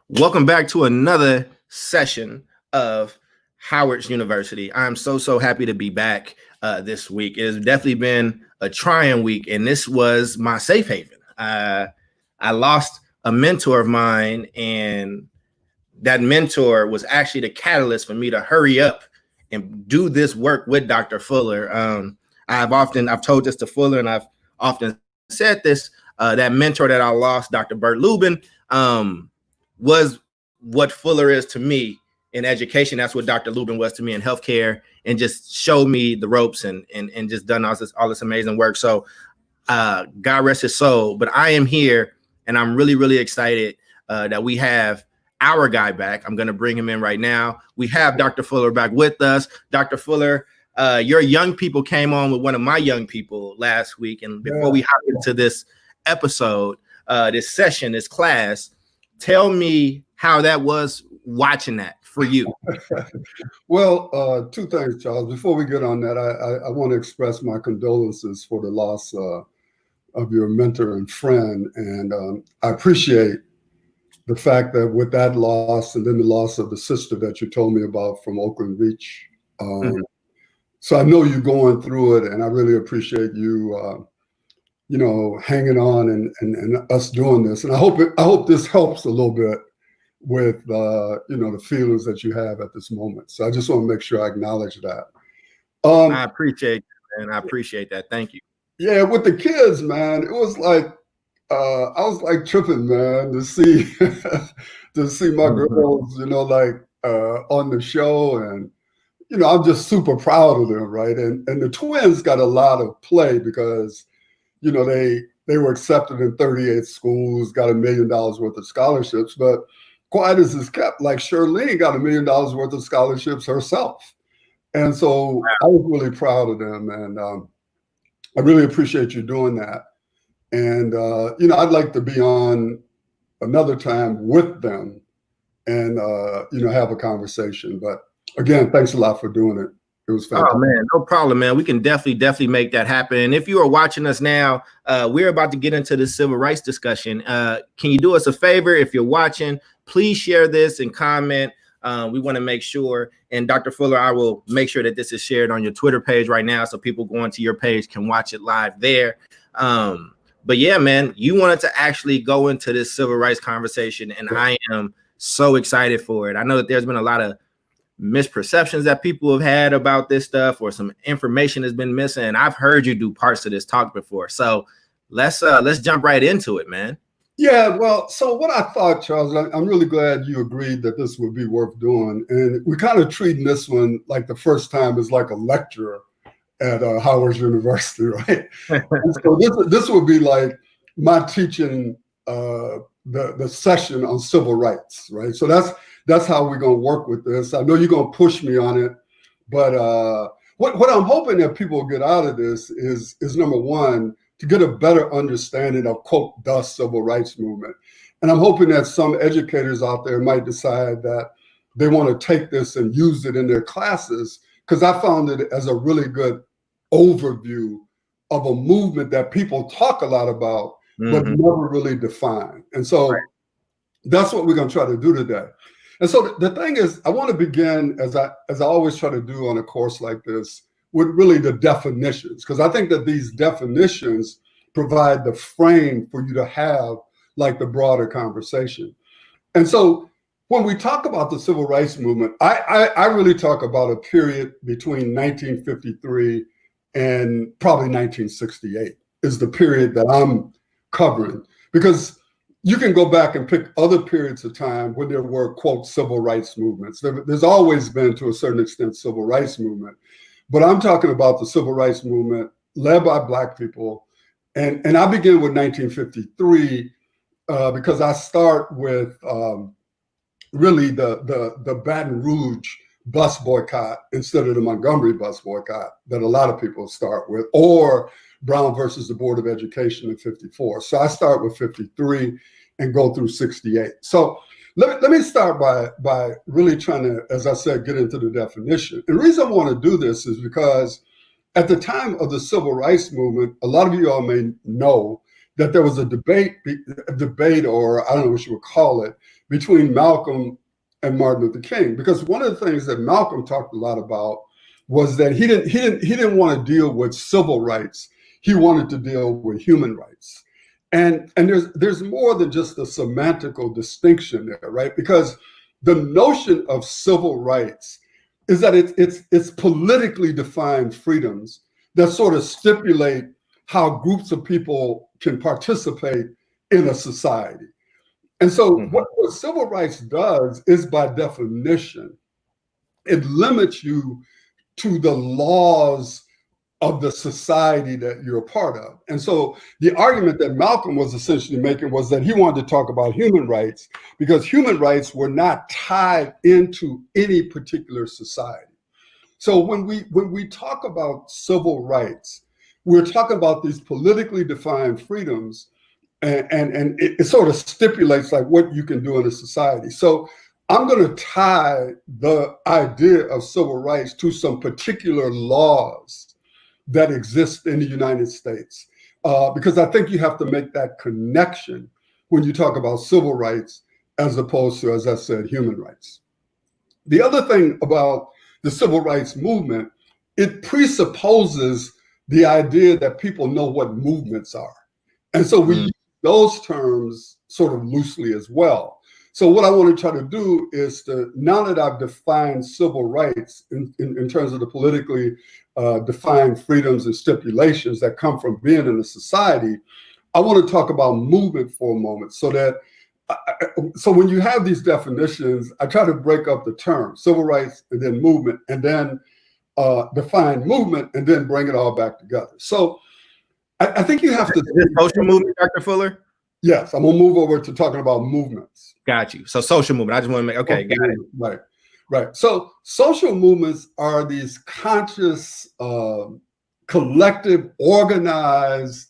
Welcome back to another session of Howard's University. I'm so happy to be back this week. It has definitely been a trying week, and this was my safe haven. I lost a mentor of mine, and that mentor was actually the catalyst for me to hurry up and do this work with Dr. Fuller. I've told this to Fuller, and I've often said this. That mentor that I lost, Dr. Bert Lubin, was what Fuller is to me in education. That's what Dr. Lubin was to me in healthcare, and just showed me the ropes and just done all this amazing work. So God rest his soul. But I am here, and I'm really excited that we have our guy back. I'm going to bring him in right now. We have Dr. Fuller back with us. Dr. Fuller, your young people came on with one of my young people last week. And before we hop into this episode, this session, this class, tell me how that was watching that for you. Well, two things, Charles. Before we get on that, I want to express my condolences for the loss of your mentor and friend. And I appreciate the fact that with that loss, and then the loss of the sister that you told me about from Oakland Beach. So I know you're going through it, and I really appreciate you hanging on and us doing this. And I hope this helps a little bit with the feelings that you have at this moment. So I just want to make sure I acknowledge that. I appreciate that, and I appreciate that. Thank you. Yeah, with the kids, man, it was like I was like tripping, man, to see my girls, on the show, and I'm just super proud of them, right? And the twins got a lot of play because they were accepted in 38 schools, got $1 million worth of scholarships. But quiet as is kept, like Shirlene got $1 million worth of scholarships herself. And so I was really proud of them. And I really appreciate you doing that. And, I'd like to be on another time with them and, have a conversation. But again, thanks a lot for doing it. It was fantastic. Oh man, no problem, man. We can definitely make that happen. And if you are watching us now, we're about to get into the civil rights discussion. Can you do us a favor? If you're watching, please share this and comment. We want to make sure, and Dr. Fuller, I will make sure that this is shared on your Twitter page right now, so people going to your page can watch it live there. But yeah, man, you wanted to actually go into this civil rights conversation, and I am so excited for it. I know that there's been a lot of misperceptions that people have had about this stuff, or some information has been missing. And I've heard you do parts of this talk before. So let's jump right into it, man. Yeah, well, so what I thought, Charles, I'm really glad you agreed that this would be worth doing. And we're kind of treating this one like the first time as like a lecture at Howard University, right? So this would be like my teaching the session on civil rights, right? So that's how we're going to work with this. I know you're going to push me on it, but what I'm hoping that people will get out of this is number one, to get a better understanding of, quote, the civil rights movement. And I'm hoping that some educators out there might decide that they want to take this and use it in their classes, because I found it as a really good overview of a movement that people talk a lot about, but never really define. And so that's what we're going to try to do today. And so the thing is, I want to begin, as I always try to do on a course like this, with really the definitions, because I think that these definitions provide the frame for you to have like the broader conversation. And so when we talk about the civil rights movement, I really talk about a period between 1953 and probably 1968 is the period that I'm covering, because you can go back and pick other periods of time when there were, quote, civil rights movements. There's always been, to a certain extent, civil rights movement. But I'm talking about the civil rights movement led by Black people. And I begin with 1953 because I start with really the Baton Rouge bus boycott instead of the Montgomery bus boycott that a lot of people start with, or Brown versus the Board of Education in 54. So I start with 53 and go through 68. So let me start by really trying to, as I said, get into the definition. And the reason I want to do this is because at the time of the civil rights movement, a lot of you all may know that there was a debate, or I don't know what you would call it, between Malcolm and Martin Luther King. Because one of the things that Malcolm talked a lot about was that he didn't want to deal with civil rights. He wanted to deal with human rights. And there's more than just a semantical distinction there, right? Because the notion of civil rights is that it's politically defined freedoms that sort of stipulate how groups of people can participate in a society. And so what civil rights does is, by definition, it limits you to the laws of the society that you're a part of. And so the argument that Malcolm was essentially making was that he wanted to talk about human rights because human rights were not tied into any particular society. So when we talk about civil rights, we're talking about these politically defined freedoms, and it sort of stipulates like what you can do in a society. So I'm going to tie the idea of civil rights to some particular laws that exist in the United States, because I think you have to make that connection when you talk about civil rights as opposed to, as I said, human rights. The other thing about the civil rights movement, it presupposes the idea that people know what movements are. And so we use those terms sort of loosely as well. So what I want to try to do is to, now that I've defined civil rights in terms of the politically defined freedoms and stipulations that come from being in a society, I want to talk about movement for a moment, so that so when you have these definitions, I try to break up the terms, civil rights and then movement, and then define movement and then bring it all back together. So I think you have to— Is it social movement, Dr. Fuller? Yes, I'm gonna move over to talking about movements. Got you. So social movement. I just want to make, okay, got it. Right. So social movements are these conscious, collective, organized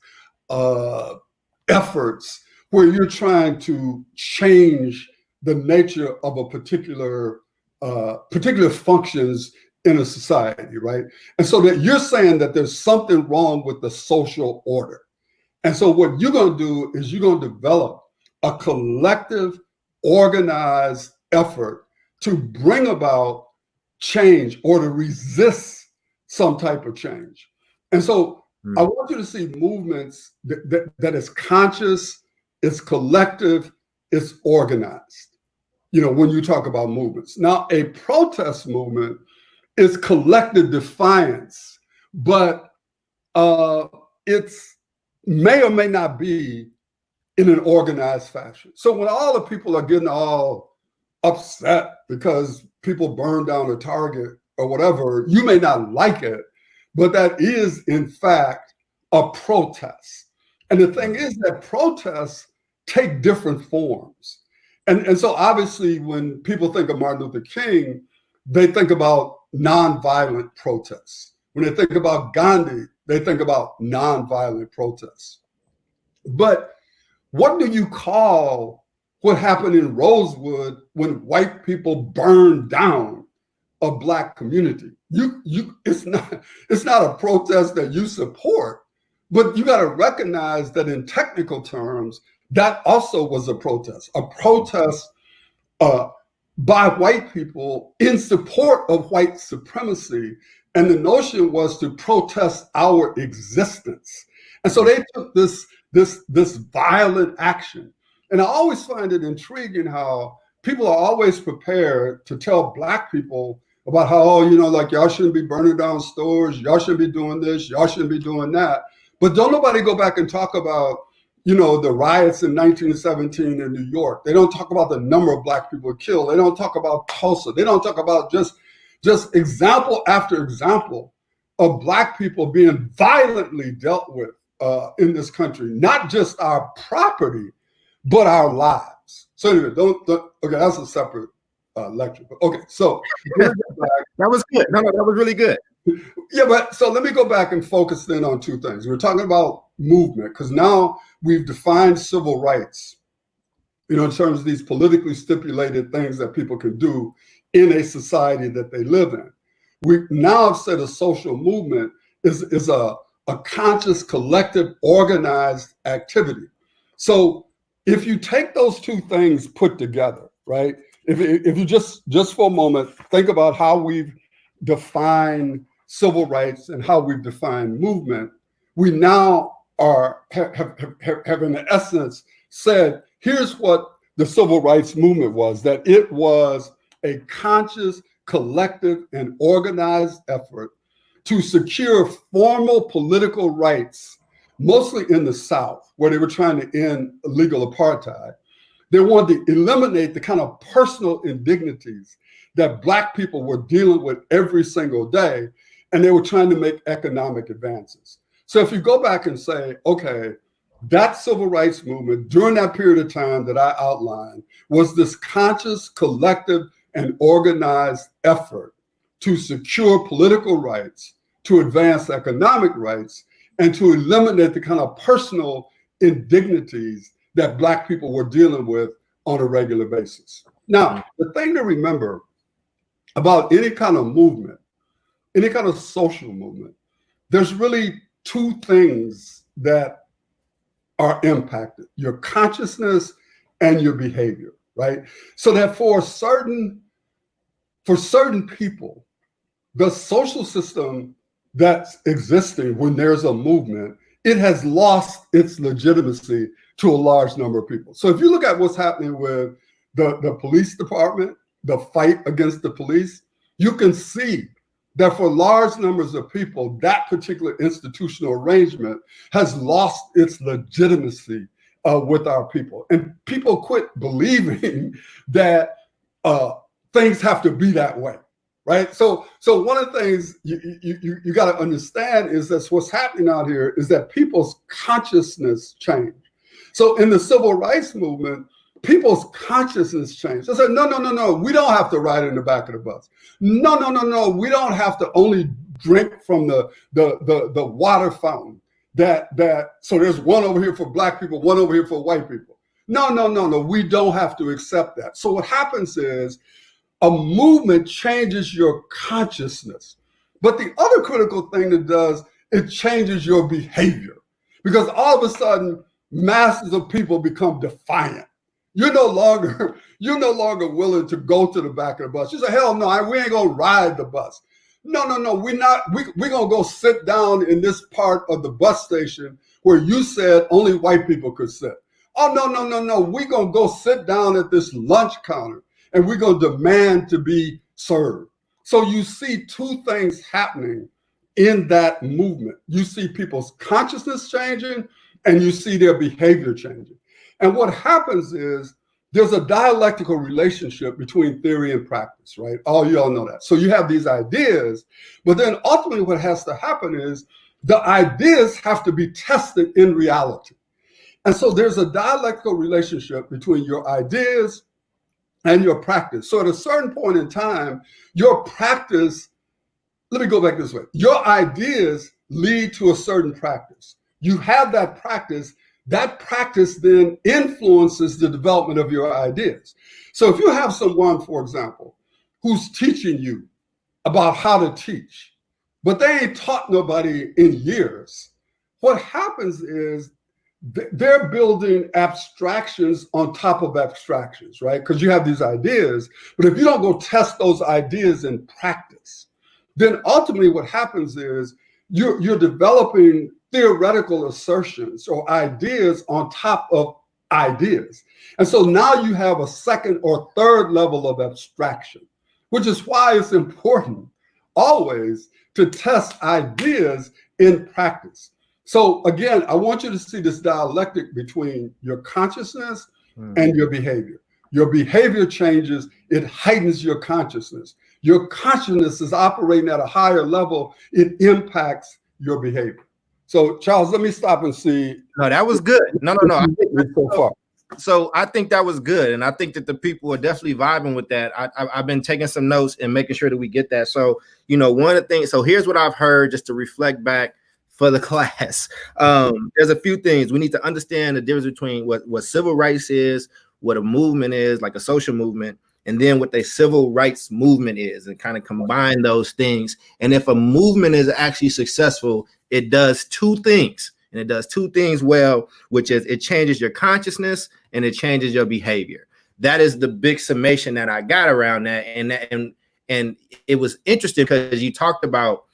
efforts where you're trying to change the nature of a particular functions in a society, right? And so that you're saying that there's something wrong with the social order. And so what you're going to do is you're going to develop a collective, organized effort to bring about change or to resist some type of change. And so I want you to see movements that is conscious, it's collective, it's organized, when you talk about movements. Now, a protest movement is collective defiance, but it's may or may not be in an organized fashion. So when all the people are getting all upset because people burn down a Target or whatever, you may not like it, but that is in fact a protest. And the thing is that protests take different forms. And so obviously when people think of Martin Luther King, they think about nonviolent protests. When they think about Gandhi, they think about nonviolent protests. But what do you call what happened in Rosewood when white people burned down a Black community? It's not a protest that you support, but you got to recognize that in technical terms, that also was a protest by white people in support of white supremacy. And the notion was to protest our existence. And so they took this violent action. And I always find it intriguing how people are always prepared to tell Black people about how, like y'all shouldn't be burning down stores, y'all shouldn't be doing this, y'all shouldn't be doing that. But don't nobody go back and talk about, the riots in 1917 in New York. They don't talk about the number of Black people killed. They don't talk about Tulsa. They don't talk about just example after example of Black people being violently dealt with in this country, not just our property, but our lives. So anyway, okay, that's a separate lecture. But okay, so that was good. No, that was really good. Yeah, but so let me go back and focus then on two things. We're talking about movement because now we've defined civil rights, in terms of these politically stipulated things that people can do in a society that they live in. We now have said a social movement is a a conscious, collective, organized activity. So if you take those two things put together, right? If you just for a moment think about how we've defined civil rights and how we've defined movement, we now have in essence said, here's what the civil rights movement was, that it was a conscious, collective, and organized effort to secure formal political rights, mostly in the South, where they were trying to end legal apartheid. They wanted to eliminate the kind of personal indignities that Black people were dealing with every single day, and they were trying to make economic advances. So if you go back and say, okay, that civil rights movement during that period of time that I outlined was this conscious, collective, and organized effort to secure political rights, to advance economic rights, and to eliminate the kind of personal indignities that Black people were dealing with on a regular basis. Now, the thing to remember about any kind of movement, any kind of social movement, there's really two things that are impacted: your consciousness and your behavior, right? So that for certain people, the social system that's existing when there's a movement, it has lost its legitimacy to a large number of people. So if you look at what's happening with the police department, the fight against the police, you can see that for large numbers of people, that particular institutional arrangement has lost its legitimacy with our people. And people quit believing that things have to be that way, right? So one of the things you got to understand is that what's happening out here is that people's consciousness change. So in the civil rights movement, people's consciousness changed. They said, no, we don't have to ride in the back of the bus. No, we don't have to only drink from the water fountain. So there's one over here for Black people, one over here for white people. No, we don't have to accept that. So what happens is a movement changes your consciousness. But the other critical thing it does, it changes your behavior. Because all of a sudden, masses of people become defiant. You're no longer willing to go to the back of the bus. You say, hell no, we ain't gonna ride the bus. No, we're gonna go sit down in this part of the bus station where you said only white people could sit. Oh, no, we're gonna go sit down at this lunch counter and we're gonna demand to be served. So you see two things happening in that movement. You see people's consciousness changing and you see their behavior changing. And what happens is there's a dialectical relationship between theory and practice, right? All you all know that. So you have these ideas, but then ultimately what has to happen is the ideas have to be tested in reality. And so there's a dialectical relationship between your ideas and your practice. So at a certain point in time, your practice, let me go back this way. Your ideas lead to a certain practice. You have that practice then influences the development of your ideas. So if you have someone, for example, who's teaching you about how to teach, but they ain't taught nobody in years, what happens is they're building abstractions on top of abstractions, right? Because you have these ideas, but if you don't go test those ideas in practice, then ultimately what happens is you're developing theoretical assertions or ideas on top of ideas. And so now you have a second or third level of abstraction, which is why it's important always to test ideas in practice. So again, I want you to see this dialectic between your consciousness and your behavior. Your behavior changes, it heightens your consciousness. Your consciousness is operating at a higher level, it impacts your behavior. So Charles, let me stop and see. No, that was good. No. So far. So I think that was good. And I think that the people are definitely vibing with that. I've been taking some notes and making sure that we get that. So, one of the things, so here's what I've heard just to reflect back for the class. There's a few things. We need to understand the difference between what civil rights is, what a movement is, like a social movement. and then what the civil rights movement is, and kind of combine those things. And if a movement is actually successful, it does two things, and it does two things well, which is it changes your consciousness and it changes your behavior. That is the big summation that I got around that. And it was interesting because you talked about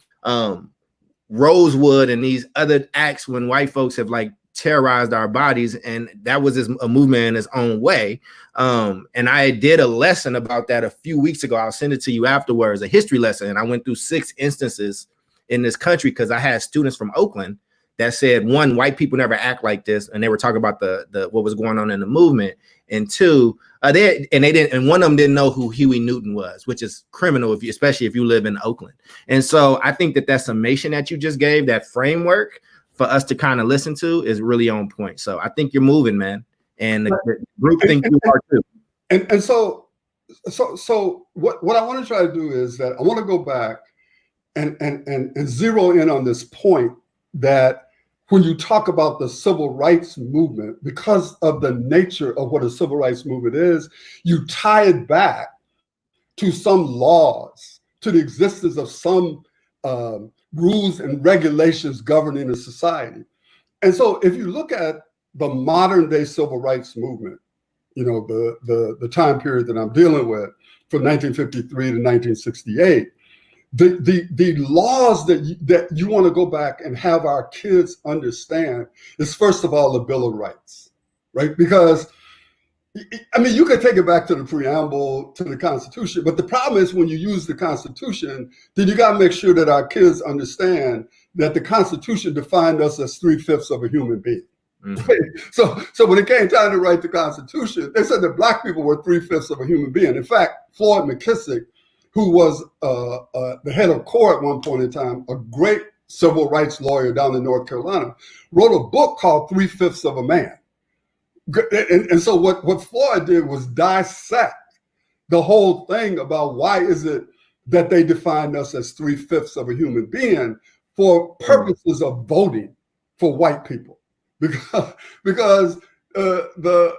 Rosewood and these other acts when white folks have like terrorized our bodies, and that was a movement in its own way. And I did a lesson about that a few weeks ago. I'll send it to you afterwards, a history lesson. And I went through 6 instances in this country because I had students from Oakland that said, one, white people never act like this, and they were talking about the what was going on in the movement, and two, they didn't, and one of them didn't know who Huey Newton was, which is criminal especially if you live in Oakland. And so I think that summation that you just gave, that framework for us to kind of listen to, is really on point. So I think you're moving, man, and the group think you are too. And so what I want to try to do is that I want to go back and zero in on this point that when you talk about the civil rights movement, because of the nature of what a civil rights movement is, you tie it back to some laws, to the existence of some rules and regulations governing a society. And so if you look at the modern day civil rights movement, you know, the time period that I'm dealing with from 1953 to 1968, the laws that you want to go back and have our kids understand is, first of all, the Bill of Rights, right? Because, I mean, you could take it back to the preamble, to the Constitution, but the problem is when you use the Constitution, then you got to make sure that our kids understand that the Constitution defined us as 3/5 of a human being. Mm-hmm. So when it came time to write the Constitution, they said that Black people were 3/5 of a human being. In fact, Floyd McKissick, who was the head of CORE at one point in time, a great civil rights lawyer down in North Carolina, wrote a book called 3/5 of a Man. And so what Floyd did was dissect the whole thing about why is it that they defined us as 3/5 of a human being for purposes of voting for white people. Because the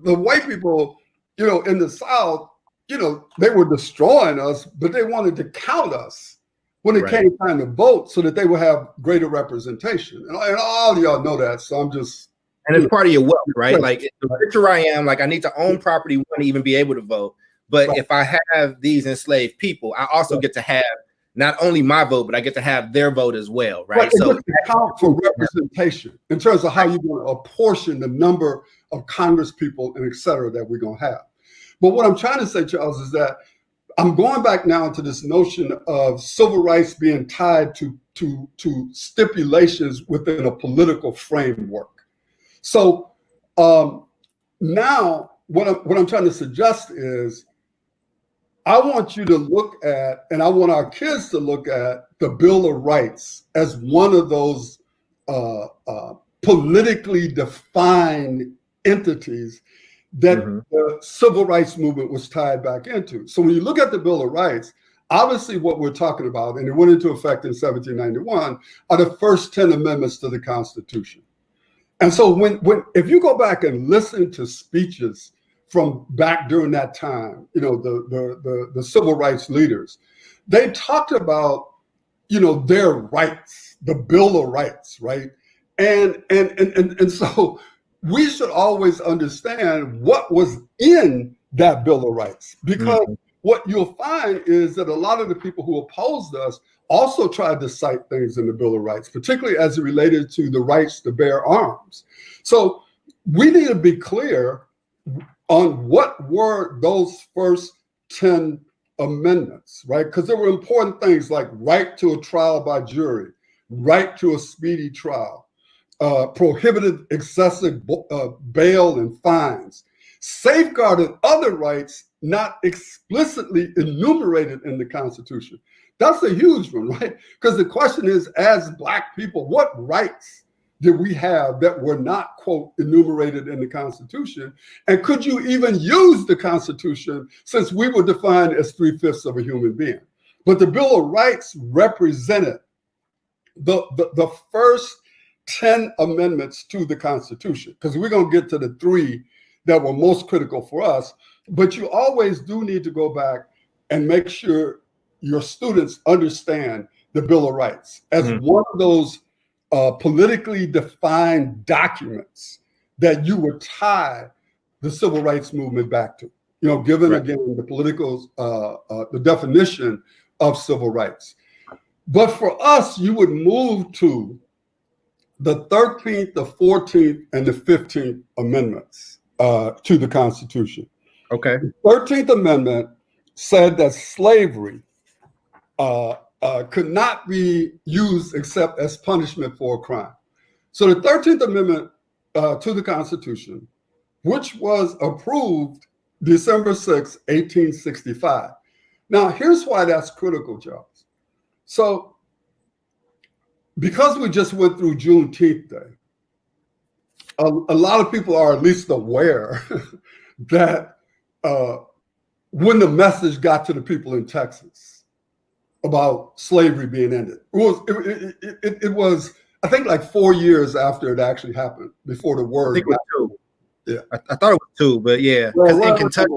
white people, you know, in the South, you know, they were destroying us, but they wanted to count us when it came time to vote so that they would have greater representation. And all of y'all know that. So I'm just. And it's part of your wealth, right? Like the richer I am, like I need to own property one to even be able to vote. But if I have these enslaved people, I also get to have not only my vote, but I get to have their vote as well, right? So account for representation in terms of how you're going to apportion the number of Congress people and et cetera that we're going to have. But what I'm trying to say, Charles, is that I'm going back now to this notion of civil rights being tied to stipulations within a political framework. So now what I'm trying to suggest is I want you to look at, and I want our kids to look at the Bill of Rights as one of those politically defined entities that the civil rights movement was tied back into. So when you look at the Bill of Rights, obviously what we're talking about, and it went into effect in 1791, are the first 10 amendments to the Constitution. And so if you go back and listen to speeches from back during that time, you know, the civil rights leaders, they talked about, you know, their rights, the Bill of Rights, right? And so we should always understand what was in that Bill of Rights, because what you'll find is that a lot of the people who opposed us also tried to cite things in the Bill of Rights, particularly as it related to the rights to bear arms. So we need to be clear on what were those first 10 amendments, right? Because there were important things like right to a trial by jury, right to a speedy trial, prohibited excessive bail and fines, safeguarded other rights not explicitly enumerated in the Constitution. That's a huge one, right? Because the question is, as Black people, what rights did we have that were not, quote, enumerated in the Constitution? And could you even use the Constitution since we were defined as 3/5 of a human being? But the Bill of Rights represented the first 10 amendments to the Constitution, because we're going to get to the 3 that were most critical for us. But you always do need to go back and make sure your students understand the Bill of Rights as one of those politically defined documents that you would tie the civil rights movement back to. You know, given again the political, the definition of civil rights. But for us, you would move to the 13th, the 14th, and the 15th Amendments to the Constitution. Okay. The 13th Amendment said that slavery could not be used except as punishment for a crime. So the 13th Amendment to the Constitution, which was approved December 6, 1865. Now, here's why that's critical, Charles. So, because we just went through Juneteenth Day, a lot of people are at least aware that when the message got to the people in Texas about slavery being ended, it was I think like 4 years after it actually happened, before the word. I think it was 2. Yeah, I thought it was 2, but yeah, because in Kentucky,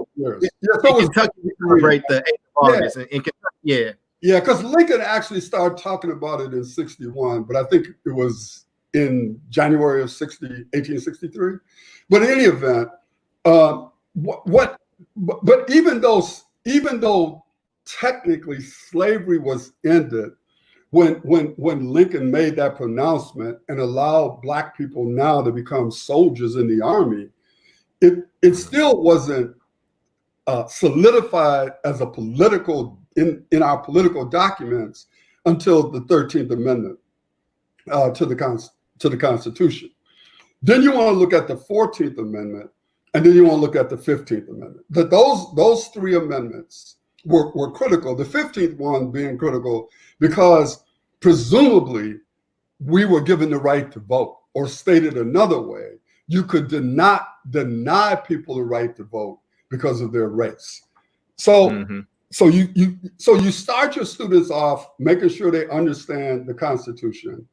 we celebrate the 8th of August. In Kentucky, yeah. Yeah, because Lincoln actually started talking about it in 61, but I think it was in January of 1863. But in any event, but even though technically slavery was ended, when Lincoln made that pronouncement and allowed Black people now to become soldiers in the Army, it still wasn't solidified as a political in our political documents until the 13th Amendment to the Constitution. Then you want to look at the 14th Amendment, and then you want to look at the 15th Amendment. That those 3 amendments were critical. The 15th one being critical because presumably we were given the right to vote, or stated another way, you could not deny people the right to vote because of their race. So, so you start your students off making sure they understand the Constitution,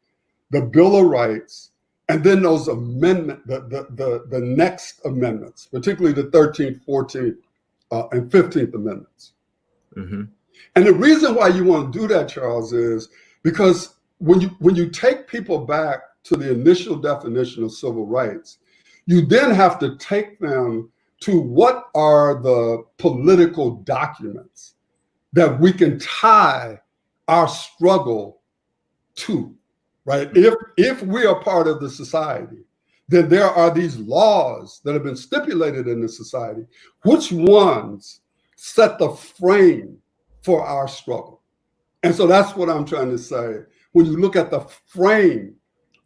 the Bill of Rights, and then those the next amendments, particularly the 13th, 14th, and 15th Amendments. And the reason why you want to do that, Charles, is because when you take people back to the initial definition of civil rights, you then have to take them to what are the political documents that we can tie our struggle to, right? If we are part of the society, then there are these laws that have been stipulated in the society. Which ones set the frame for our struggle? And so that's what I'm trying to say. When you look at the frame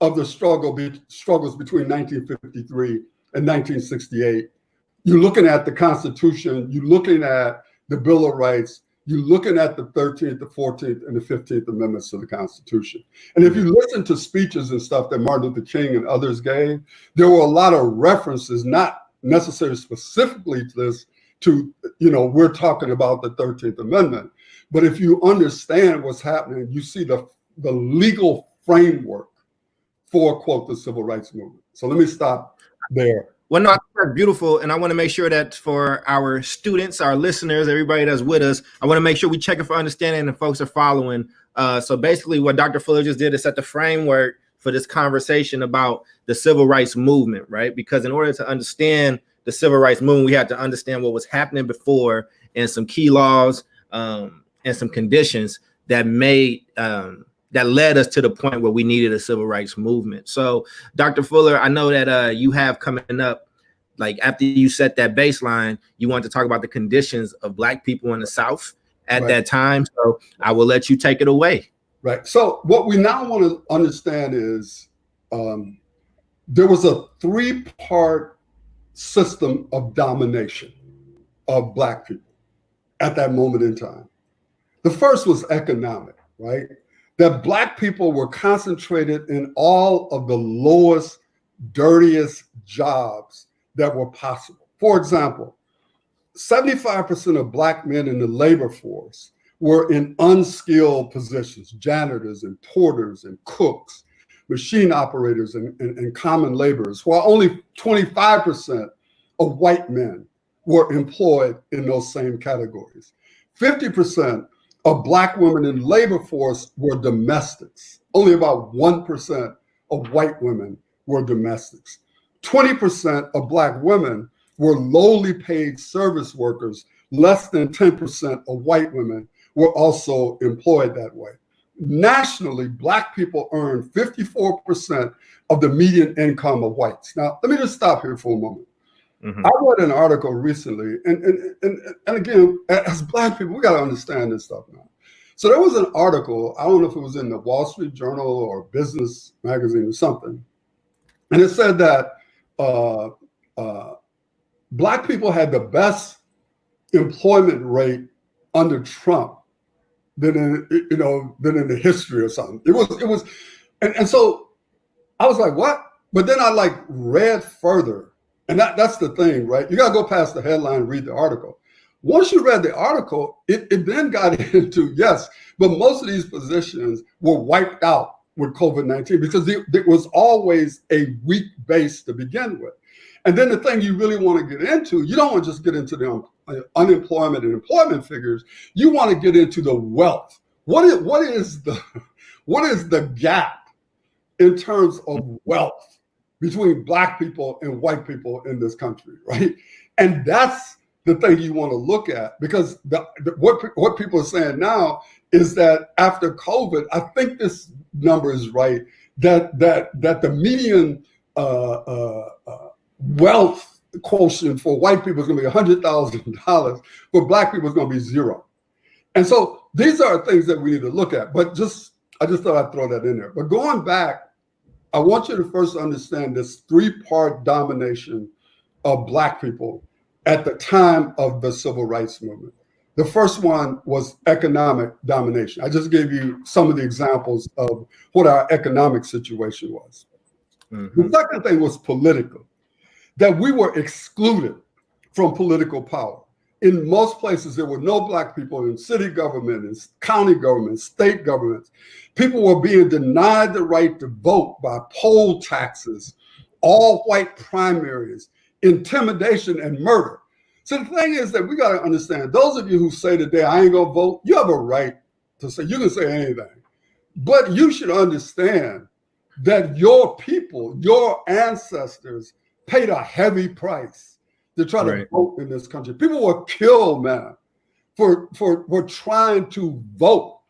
of the struggles between 1953 and 1968, you're looking at the Constitution, you're looking at the Bill of Rights, you're looking at the 13th, the 14th, and the 15th Amendments to the Constitution. And if you listen to speeches and stuff that Martin Luther King and others gave, there were a lot of references, not necessarily specifically to this, we're talking about the 13th Amendment. But if you understand what's happening, you see the legal framework for, quote, the civil rights movement. So let me stop there. Well, no, I think that's beautiful. And I want to make sure that for our students, our listeners, everybody that's with us, I want to make sure we check it for understanding and folks are following. So basically what Dr. Fuller just did is set the framework for this conversation about the civil rights movement, right? Because in order to understand the civil rights movement, we had to understand what was happening before and some key laws and some conditions that that led us to the point where we needed a civil rights movement. So, Dr. Fuller, I know that you have coming up, like after you set that baseline, you want to talk about the conditions of Black people in the South at that time. So I will let you take it away. Right. So what we now want to understand is there was a 3-part system of domination of Black people at that moment in time. The first was economic, right? That Black people were concentrated in all of the lowest, dirtiest jobs that were possible. For example, 75% of Black men in the labor force were in unskilled positions, janitors and porters and cooks, machine operators and common laborers, while only 25% of white men were employed in those same categories. 50% of Black women in the labor force were domestics. Only about 1% of white women were domestics. 20% of Black women were lowly paid service workers. Less than 10% of white women were also employed that way. Nationally, Black people earn 54% of the median income of whites. Now, let me just stop here for a moment. I read an article recently, and again, as Black people, we got to understand this stuff now. So there was an article, I don't know if it was in the Wall Street Journal or Business Magazine or something, and it said that Black people had the best employment rate under Trump than in the history or something. It was, and so I was like, what? But then I read further, and that's the thing, right? You got to go past the headline and read the article. Once you read the article, it then got into, yes, but most of these positions were wiped out with COVID-19 because there was always a weak base to begin with. And then the thing you really want to get into, you don't want to just get into the unemployment and employment figures. You want to get into the wealth. What is the gap in terms of wealth between Black people and white people in this country, right? And that's the thing you want to look at, because what people are saying now is that after COVID, I think this number is right, that the median wealth quotient for white people is going to be $100,000. For Black people, it's going to be zero. And so these are things that we need to look at. But I just thought I'd throw that in there. But going back, I want you to first understand this three-part domination of Black people at the time of the Civil Rights Movement. The first one was economic domination. I just gave you some of the examples of what our economic situation was. The second thing was political, that we were excluded from political power. In most places, there were no Black people in city government, in county government, state governments. People were being denied the right to vote by poll taxes, all white primaries, intimidation, and murder. So the thing is that we got to understand, those of you who say today, I ain't gonna vote, you have a right to say, you can say anything. But you should understand that your people, your ancestors paid a heavy price to try to vote in this country. People were killed, man, for trying to vote.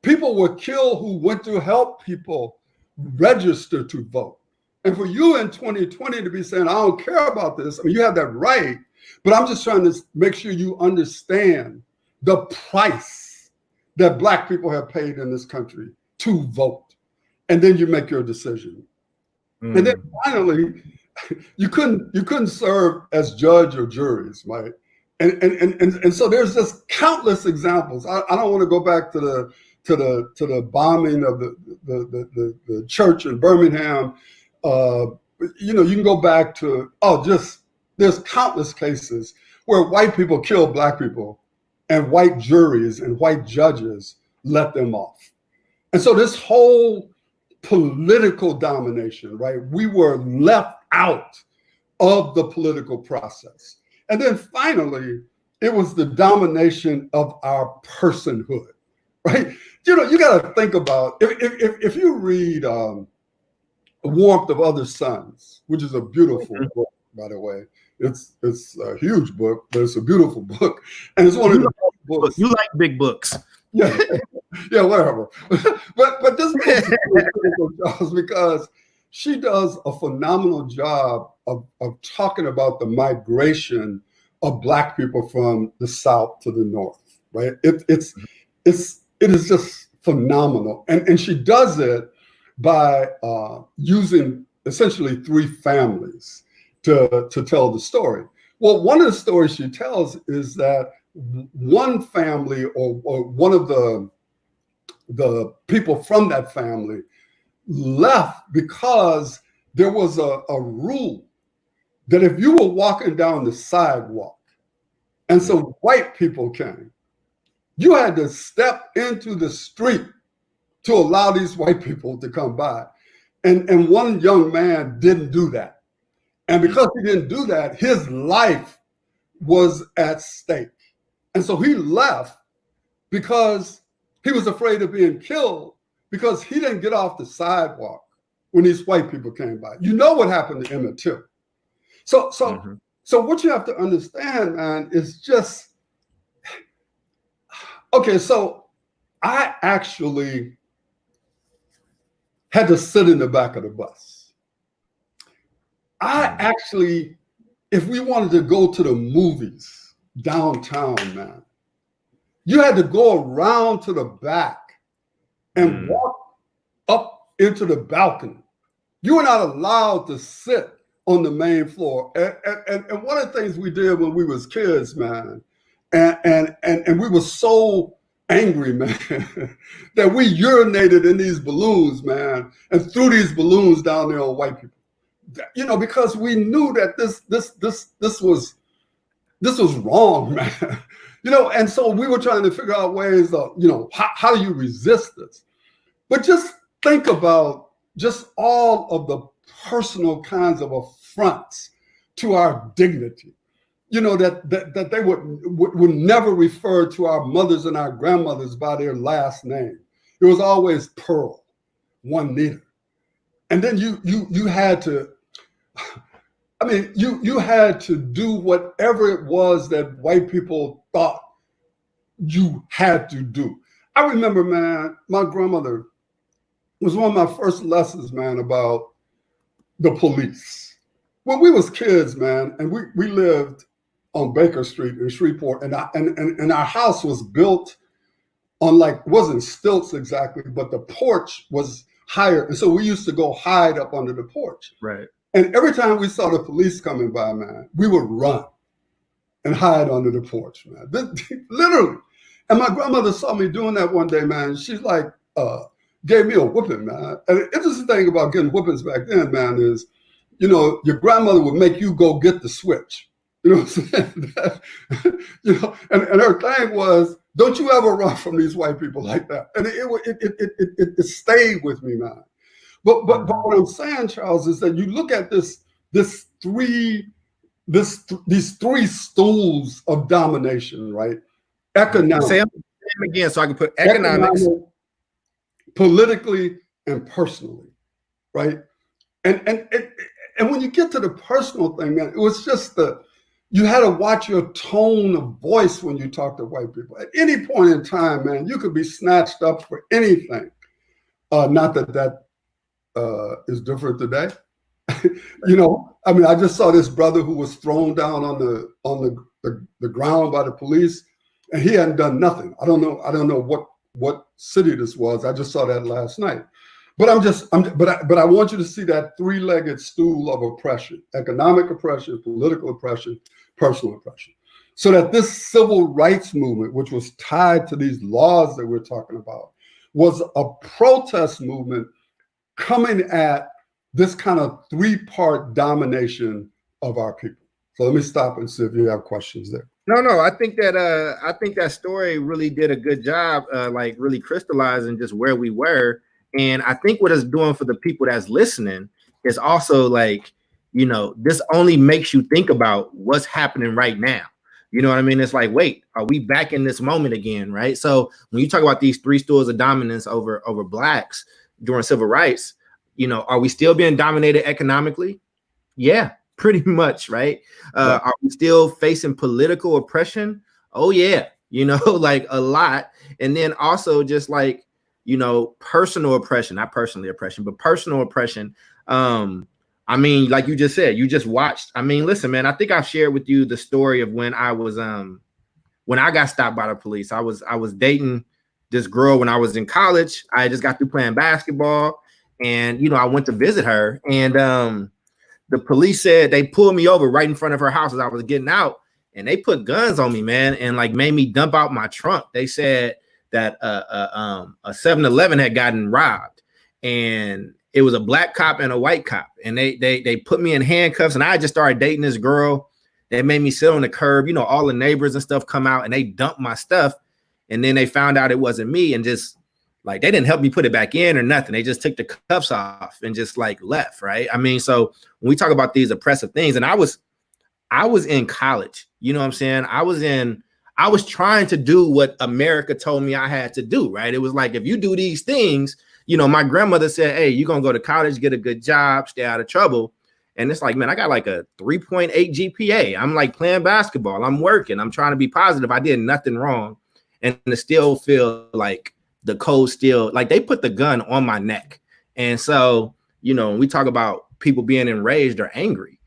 People were killed who went to help people register to vote. And for you in 2020 to be saying, I don't care about this, I mean, you have that right, but I'm just trying to make sure you understand the price that Black people have paid in this country to vote. And then you make your decision. And then finally, you couldn't serve as judge or juries, right? And so there's just countless examples. I don't want to go back to the bombing of the church in Birmingham. You can go back to there's countless cases where white people killed Black people and white juries and white judges let them off. And so this whole political domination, right? We were left out of the political process. And then finally, it was the domination of our personhood, right? You got to think about, if you read Warmth of Other Suns, which is a beautiful book, by the way. It's a huge book, but it's a beautiful book. And it's one of the best books. You like big books. Yeah, yeah, whatever. But this book is really critical, Charles, because she does a phenomenal job of talking about the migration of Black people from the South to the North, right? It is just phenomenal. And she does it by using essentially three families to tell the story. Well, one of the stories she tells is that one family or one of the people from that family left because there was a rule that if you were walking down the sidewalk and some white people came, you had to step into the street to allow these white people to come by. And one young man didn't do that. And because he didn't do that, his life was at stake. And so he left because he was afraid of being killed, because he didn't get off the sidewalk when these white people came by. You know what happened to Emmett Till. So what you have to understand, man, is just, okay, so I actually had to sit in the back of the bus. I actually, if we wanted to go to the movies downtown, man, you had to go around to the back and walk up into the balcony. You were not allowed to sit on the main floor. And one of the things we did when we was kids, man, and we were so angry, man, that we urinated in these balloons, man, and threw these balloons down there on white people. You know, because we knew that this was wrong, man. You know, and so we were trying to figure out ways of, you know, how do you resist this? But just think about just all of the personal kinds of affronts to our dignity. You know, that they would never refer to our mothers and our grandmothers by their last name. It was always Pearl, Juanita. And then you had to, I mean, you had to do whatever it was that white people thought you had to do. I remember, man, my grandmother was one of my first lessons, man, about the police. When we was kids, man, and we lived on Baker Street in Shreveport, and our house was built on, like, wasn't stilts exactly, but the porch was higher. And so we used to go hide up under the porch. Right. And every time we saw the police coming by, man, we would run and hide under the porch, man. Literally. And my grandmother saw me doing that one day, man. She's like, gave me a whooping, man. And the interesting thing about getting whoopings back then, man, is, you know, your grandmother would make you go get the switch. You know what I'm saying? You know, and her thing was, don't you ever run from these white people like that. And it stayed with me, man. But what I'm saying, Charles, is that you look at these three stools of domination, right? Economic. Say them again so I can put economics, politically, and personally, right? And when you get to the personal thing, man, it was just you had to watch your tone of voice when you talk to white people. At any point in time, man, you could be snatched up for anything. Not that is different today. You know, I mean, I just saw this brother who was thrown down on the ground by the police, and he hadn't done nothing. I don't know what city this was. I just saw that last night. But I want you to see that three-legged stool of oppression: economic oppression, political oppression, personal oppression. So that this civil rights movement, which was tied to these laws that we're talking about, was a protest movement coming at this kind of three-part domination of our people. So let me stop and see if you have questions there. No, I think that story really did a good job, like really crystallizing just where we were. And I think what it's doing for the people that's listening is also, like, you know, this only makes you think about what's happening right now. You know what I mean? It's like, wait, are we back in this moment again? Right. So when you talk about these three stools of dominance over blacks during civil rights, you know, are we still being dominated economically? Yeah, pretty much. Right. Are we still facing political oppression? Oh, yeah. You know, like a lot. And then also just like, you know, personal oppression, not personally oppression, but personal oppression. I mean, like you just said, you just watched. I mean, listen, man, I think I've shared with you the story of when I was when I got stopped by the police. I was dating this girl when I was in college. I just got through playing basketball, and, you know, I went to visit her, and the police said they pulled me over right in front of her house as I was getting out, and they put guns on me, man, and like made me dump out my trunk. They said that a 7-Eleven had gotten robbed, and it was a black cop and a white cop, and they put me in handcuffs, and I just started dating this girl. They made me sit on the curb. You know, all the neighbors and stuff come out, and they dumped my stuff, and then they found out it wasn't me, and just, Like they didn't help me put it back in or nothing. They just took the cuffs off and just like left, right? I mean, so when we talk about these oppressive things, and I was in college, you know what I'm saying? I was trying to do what America told me I had to do, right? It was like, if you do these things, you know, my grandmother said, hey, you're going to go to college, get a good job, stay out of trouble. And it's like, man, I got like a 3.8 GPA. I'm like playing basketball. I'm working. I'm trying to be positive. I did nothing wrong. And to still feel like the code still, like they put the gun on my neck. And so, you know, when we talk about people being enraged or angry,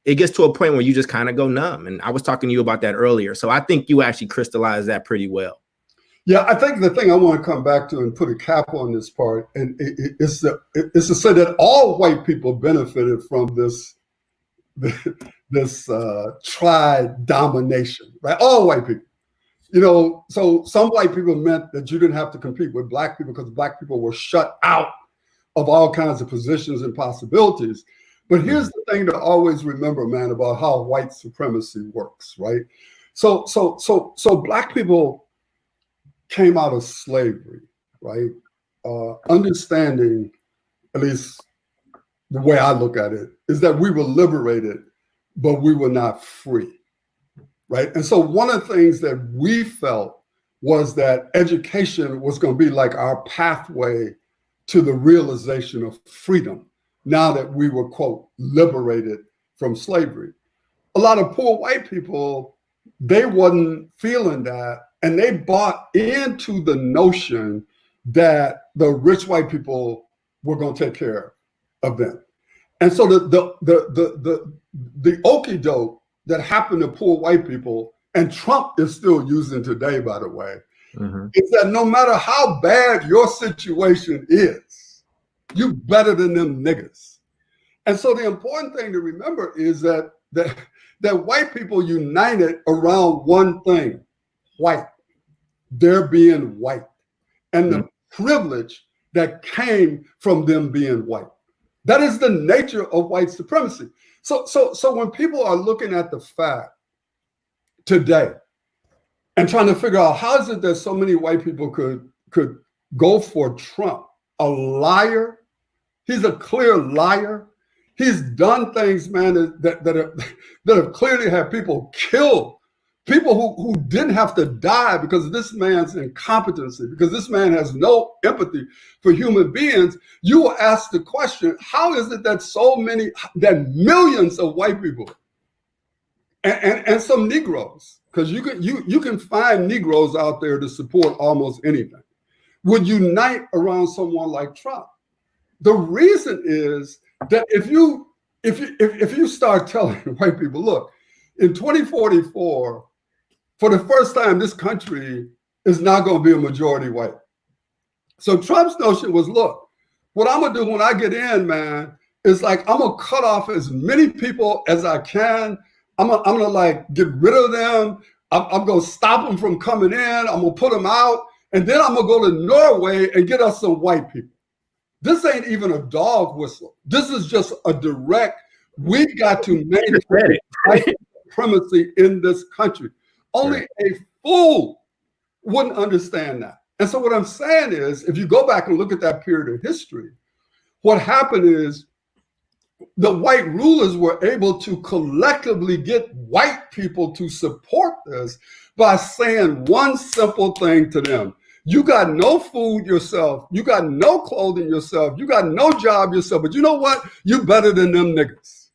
it gets to a point where you just kind of go numb. And I was talking to you about that earlier. So I think you actually crystallized that pretty well. Yeah, I think the thing I want to come back to and put a cap on this part, and it's to say that all white people benefited from this tri-domination, right? All white people. You know, so some white people meant that you didn't have to compete with black people because black people were shut out of all kinds of positions and possibilities. But here's the thing to always remember, man, about how white supremacy works, right? So black people came out of slavery, right? Understanding, at least the way I look at it, is that we were liberated, but we were not free, right? And so one of the things that we felt was that education was going to be like our pathway to the realization of freedom now that we were, quote, liberated from slavery. A lot of poor white people, they wasn't feeling that, and they bought into the notion that the rich white people were going to take care of them. And so the okie doke that happened to poor white people, and Trump is still using today, by the way, is that no matter how bad your situation is, you better than them niggas. And so the important thing to remember is that white people united around one thing: white. They're being white, and the privilege that came from them being white. That is the nature of white supremacy. So when people are looking at the fact today and trying to figure out how is it that so many white people could go for Trump, a liar, he's a clear liar. He's done things, man, that have clearly had people killed. People who didn't have to die because of this man's incompetency, because this man has no empathy for human beings. You will ask the question, how is it that millions of white people and some Negroes, because you can find Negroes out there to support almost anything, would unite around someone like Trump? The reason is that if you start telling white people, look, in 2044, for the first time, this country is not going to be a majority white. So Trump's notion was, look, what I'm going to do when I get in, man, is like, I'm going to cut off as many people as I can. I'm going to like get rid of them. I'm going to stop them from coming in. I'm going to put them out. And then I'm going to go to Norway and get us some white people. This ain't even a dog whistle. This is just a direct, we got to maintain white supremacy in this country. Only a fool wouldn't understand that. And so what I'm saying is, if you go back and look at that period of history, what happened is the white rulers were able to collectively get white people to support this by saying one simple thing to them. You got no food yourself. You got no clothing yourself. You got no job yourself. But you know what? You better than them niggas.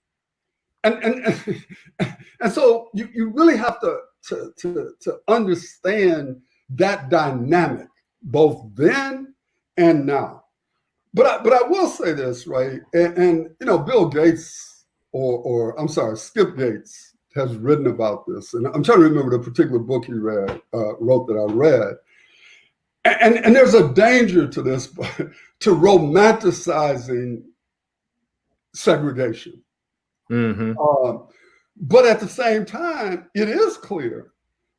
And so you really have to understand that dynamic, both then and now. But I will say this, right? And you know, Bill Gates or I'm sorry, Skip Gates has written about this. And I'm trying to remember the particular book he wrote that I read. And there's a danger to this, to romanticizing segregation. But at the same time, it is clear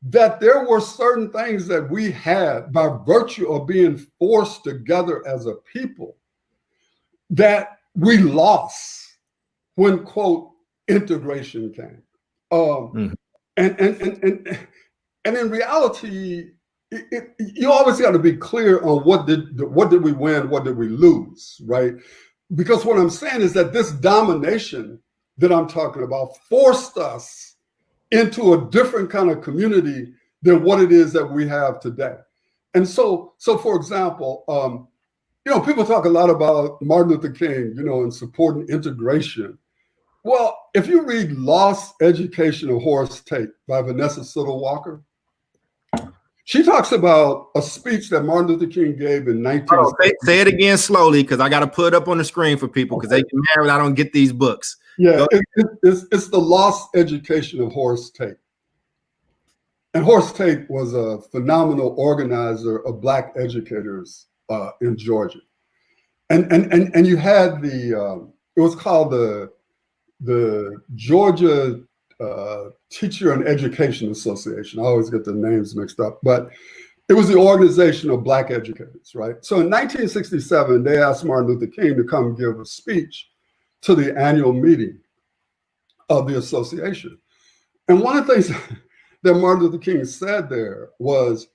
that there were certain things that we had by virtue of being forced together as a people that we lost when, quote, integration came. And in reality, you always got to be clear on what did we win, what did we lose, right? Because what I'm saying is that this domination that I'm talking about forced us into a different kind of community than what it is that we have today. And so for example, people talk a lot about Martin Luther King, and supporting integration. Well, if you read Lost Education of Horace Tate by Vanessa Siddle Walker, she talks about a speech that Martin Luther King gave in 19... Say it again slowly, because I got to put it up on the screen for people, because they get mad when I don't get these books. Yeah, it's The Lost Education of Horace Tate. And Horace Tate was a phenomenal organizer of Black educators in Georgia. And you had it was called the Georgia Teacher and Education Association. I always get the names mixed up, but it was the organization of Black educators, right? So in 1967, they asked Martin Luther King to come give a speech to the annual meeting of the association. And one of the things that Martin Luther King said there was,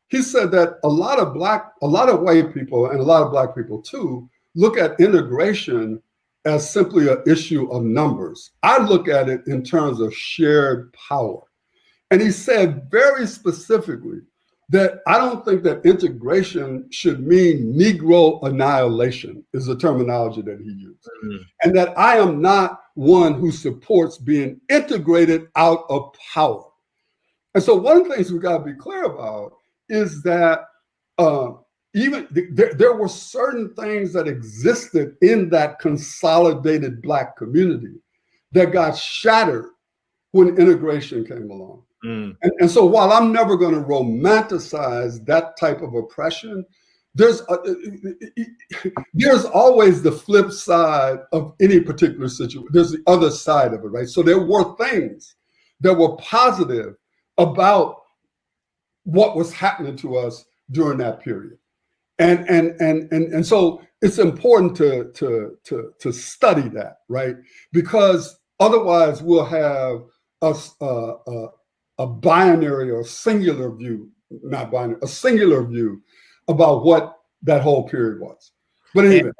he said that a lot of white people and a lot of Black people too look at integration as simply an issue of numbers. I look at it in terms of shared power. And he said very specifically that I don't think that integration should mean Negro annihilation, is the terminology that he used. Mm-hmm. And that I am not one who supports being integrated out of power. And so one of the things we got to be clear about is that there were certain things that existed in that consolidated Black community that got shattered when integration came along. Mm. And so while I'm never going to romanticize that type of oppression, there's always the flip side of any particular situation. There's the other side of it, right? So there were things that were positive about what was happening to us during that period. And so it's important to study that, right? Because otherwise we'll have a binary or singular view, not binary, a singular view about what that whole period was. But anyway.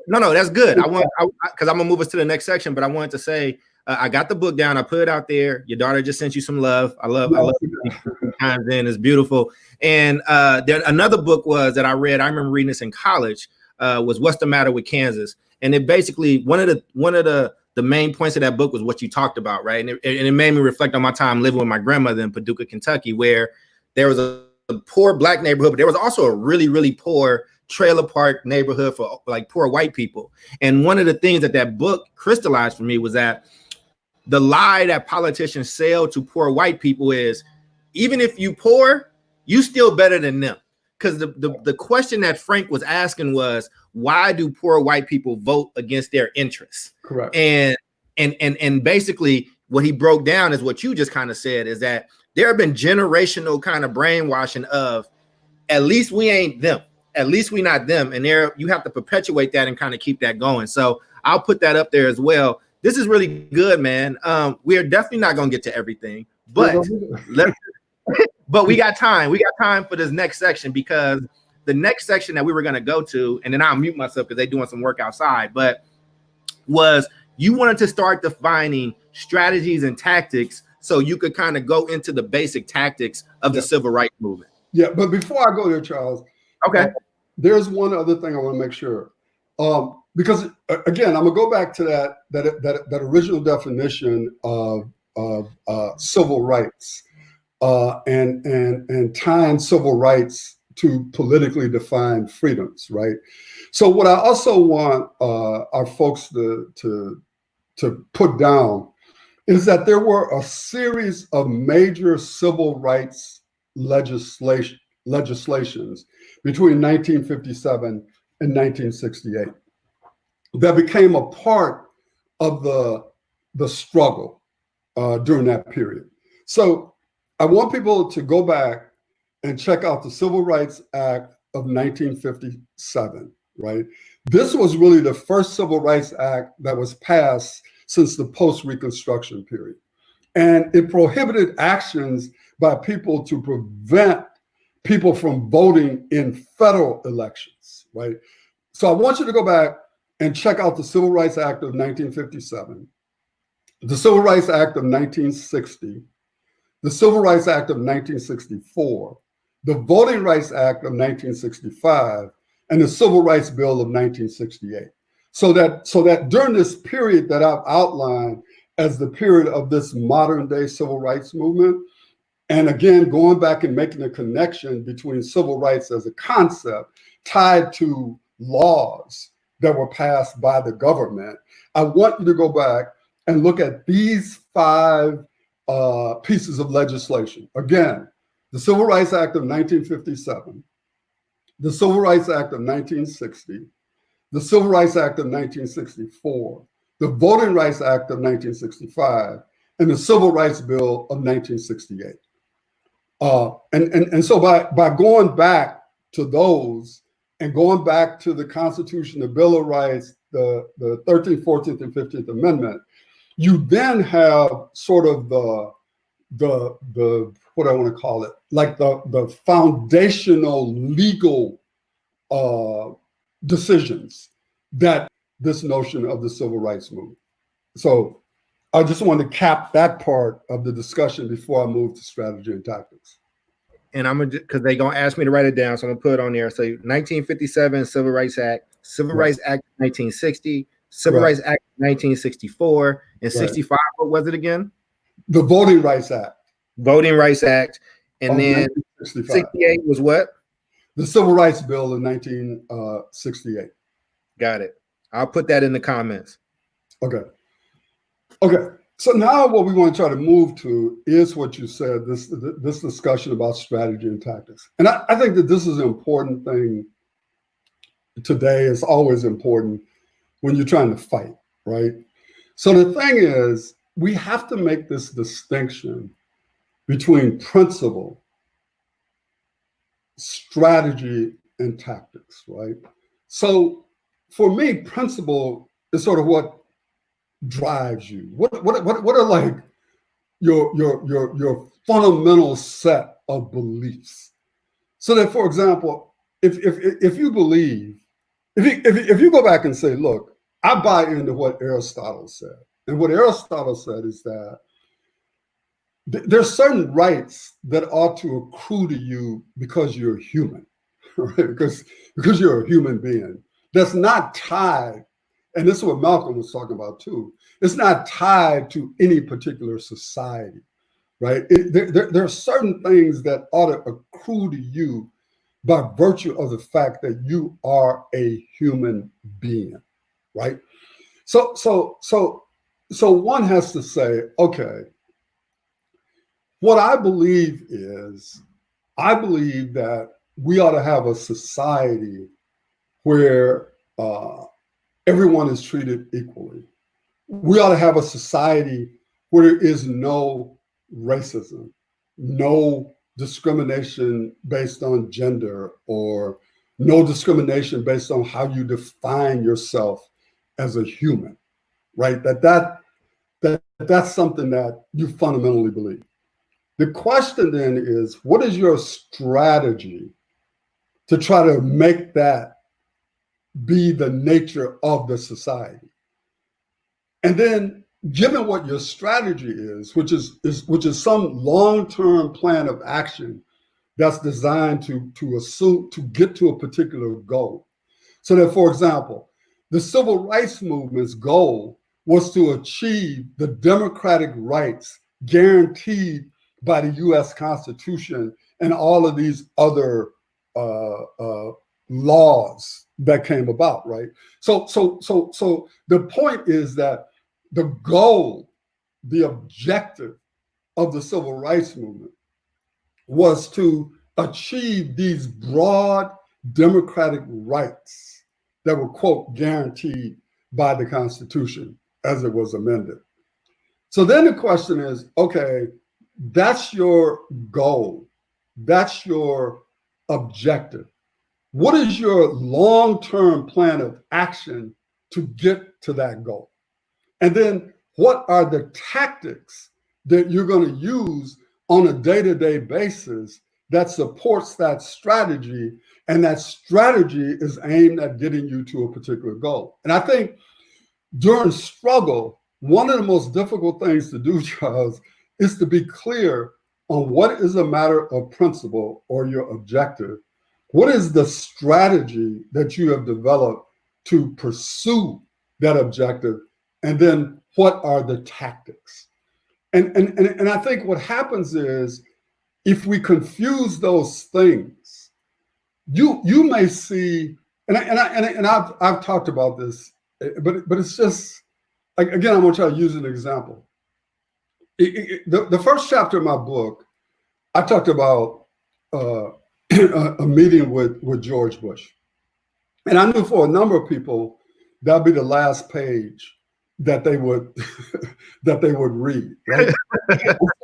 No, that's good. Because I'm gonna move us to the next section, but I wanted to say, I got the book down. I put it out there. Your daughter just sent you some love. I love times in. It's beautiful. And there another book was that I read. I remember reading this in college. Was What's the Matter with Kansas? And it basically one of the main points of that book was what you talked about, right? And it made me reflect on my time living with my grandmother in Paducah, Kentucky, where there was a poor Black neighborhood, but there was also a really, really poor trailer park neighborhood for like poor white people. And one of the things that book crystallized for me was that the lie that politicians sell to poor white people is, even if you poor, you still better than them. Because the question that Frank was asking was, why do poor white people vote against their interests? Correct. And basically what he broke down is what you just kind of said, is that there have been generational kind of brainwashing of, at least we ain't them, at least we not them. And you have to perpetuate that and kind of keep that going. So I'll put that up there as well. This is really good, man. We are definitely not going to get to everything, but but we got time. We got time for this next section, because the next section that we were going to go to, and then I'll mute myself because they're doing some work outside, but was you wanted to start defining strategies and tactics so you could kind of go into the basic tactics of the civil rights movement. Yeah, but before I go there, Charles, okay, there's one other thing I want to make sure. Because again, I'm gonna go back to that original definition of civil rights and tying civil rights to politically defined freedoms, right? So what I also want our folks to put down is that there were a series of major civil rights legislations between 1957 and 1968 that became a part of the struggle during that period. So I want people to go back and check out the Civil Rights Act of 1957, right? This was really the first Civil Rights Act that was passed since the post-Reconstruction period. And it prohibited actions by people to prevent people from voting in federal elections, right? So I want you to go back and check out the Civil Rights Act of 1957, the Civil Rights Act of 1960, the Civil Rights Act of 1964, the Voting Rights Act of 1965, and the Civil Rights Bill of 1968. So that during this period that I've outlined as the period of this modern day civil rights movement, and again, going back and making a connection between civil rights as a concept tied to laws that were passed by the government, I want you to go back and look at these 5 pieces of legislation. Again, the Civil Rights Act of 1957, the Civil Rights Act of 1960, the Civil Rights Act of 1964, the Voting Rights Act of 1965, and the Civil Rights Bill of 1968. And so by going back to those and going back to the Constitution, the Bill of Rights, the 13th, 14th, and 15th Amendment, you then have sort of the what I want to call it, like the foundational legal decisions that this notion of the civil rights movement. So I just want to cap that part of the discussion before I move to strategy and tactics. And I'm gonna, because they're gonna ask me to write it down, so I'm gonna put it on there. So 1957 Civil Rights Act, Civil Rights Act 1960, Civil Rights Act 1964, and 65. What was it again? The Voting Rights Act. Voting Rights Act, and then 68 was what? The Civil Rights Bill in 1968. Got it. I'll put that in the comments. Okay. So now what we want to try to move to is what you said, this discussion about strategy and tactics. And I think that this is an important thing today. It's always important when you're trying to fight, right? So the thing is, we have to make this distinction between principle, strategy, and tactics, right? So for me, principle is sort of what drives you. What are like your fundamental set of beliefs? So that, for example, if you believe, if you go back and say, look, I buy into what Aristotle said, and what Aristotle said is that there's certain rights that ought to accrue to you because you're human, right? Because you're a human being. That's not tied, and this is what Malcolm was talking about too. It's not tied to any particular society, right? There are certain things that ought to accrue to you by virtue of the fact that you are a human being, right? So one has to say, okay, what I believe is, I believe that we ought to have a society where everyone is treated equally. We ought to have a society where there is no racism, no discrimination based on gender, or no discrimination based on how you define yourself as a human, right? That's something that you fundamentally believe. The question then is, what is your strategy to try to make that be the nature of the society? And then, given what your strategy is, which is some long-term plan of action that's designed to get to a particular goal. So that, for example, the civil rights movement's goal was to achieve the democratic rights guaranteed by the U.S. Constitution and all of these other laws that came about, right? So the point is that the goal, the objective of the civil rights movement was to achieve these broad democratic rights that were, quote, guaranteed by the Constitution as it was amended. So then the question is, okay, that's your goal. That's your objective. What is your long-term plan of action to get to that goal? And then what are the tactics that you're going to use on a day-to-day basis that supports that strategy, and that strategy is aimed at getting you to a particular goal. And I think during struggle, one of the most difficult things to do, Charles, is to be clear on what is a matter of principle or your objective. What is the strategy that you have developed to pursue that objective? And then what are the tactics? And I think what happens is, if we confuse those things, you may see, and I've talked about this, but it's just, again, I'm gonna try to use an example. The first chapter of my book, I talked about a meeting with George Bush, and I knew for a number of people that'd be the last page that they would that they would read, right?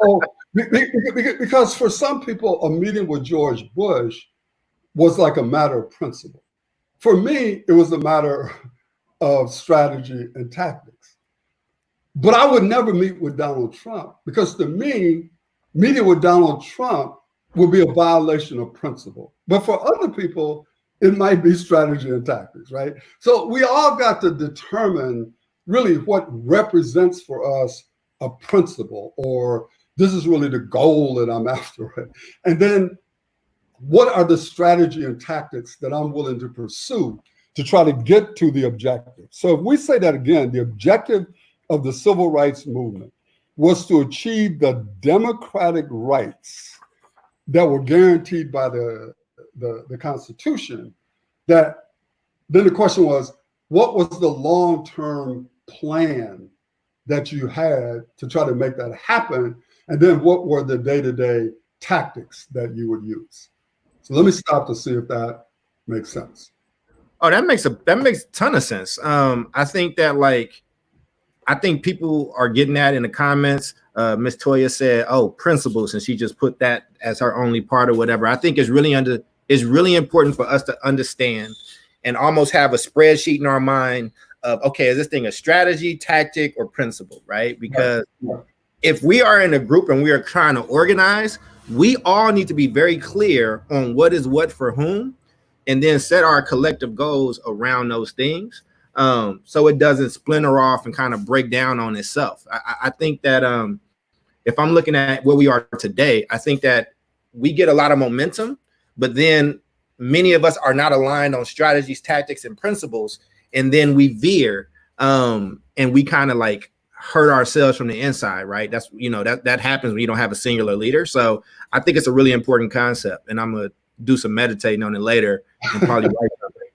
So, because for some people, a meeting with George Bush was like a matter of principle. For me, it was a matter of strategy and tactics. But I would never meet with Donald Trump, because to me, meeting with Donald Trump would be a violation of principle. But for other people, it might be strategy and tactics, right? So we all got to determine really what represents for us a principle, or this is really the goal that I'm after. And then what are the strategy and tactics that I'm willing to pursue to try to get to the objective? So if we say that again, the objective of the civil rights movement was to achieve the democratic rights that were guaranteed by the Constitution, that then the question was, what was the long-term plan that you had to try to make that happen? And then what were the day-to-day tactics that you would use? So let me stop to see if that makes sense. Oh, that makes a ton of sense. I think that, like, I think people are getting that in the comments. Miss Toya said, "Oh, principles," and she just put that as her only part or whatever. I think it's really important for us to understand and almost have a spreadsheet in our mind of, okay, is this thing a strategy, tactic, or principle, right? Because if we are in a group and we are trying to organize, we all need to be very clear on what is what for whom, and then set our collective goals around those things, so it doesn't splinter off and kind of break down on itself. I think that if I'm looking at where we are today, I think that we get a lot of momentum, but then many of us are not aligned on strategies, tactics, and principles, and then we veer, and we kind of like hurt ourselves from the inside, right? That's, that happens when you don't have a singular leader. So I think it's a really important concept, and I'm gonna do some meditating on it later and probably write something.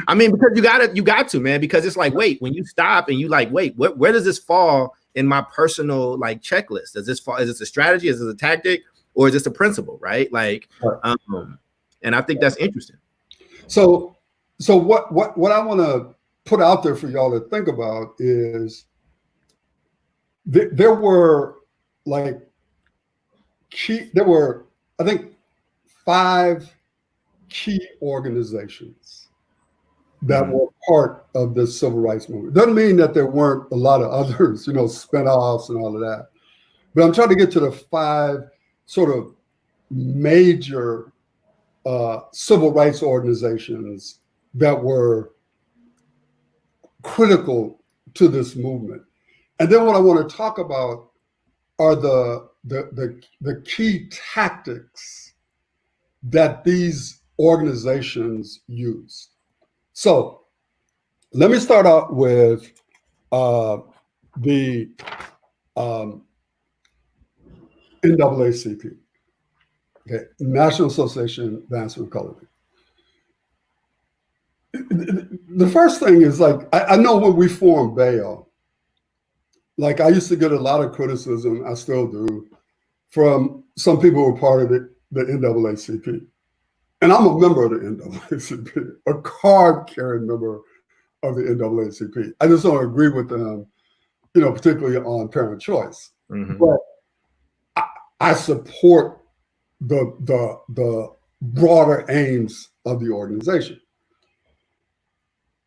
I mean, because you got to, man, because it's like, wait, when you stop and you like, wait, where does this fall in my personal like checklist? Does this fall? Is this a strategy? Is this a tactic? Or is this a principle? Right? Like, and I think that's interesting. So what I want to put out there for y'all to think about is there were I think 5 key organizations that were part of the civil rights movement. Doesn't mean that there weren't a lot of others, spinoffs and all of that. But I'm trying to get to the 5 sort of major civil rights organizations that were critical to this movement. And then what I want to talk about are the key tactics that these organizations use. So let me start out with the NAACP, okay, National Association of Advancement of Colored People. The first thing is, like, I know when we formed BAO, like, I used to get a lot of criticism, I still do, from some people who were part of the NAACP. And I'm a member of the NAACP, a card-carrying member of the NAACP. I just don't agree with them, particularly on parent choice. Mm-hmm. But I support the broader aims of the organization.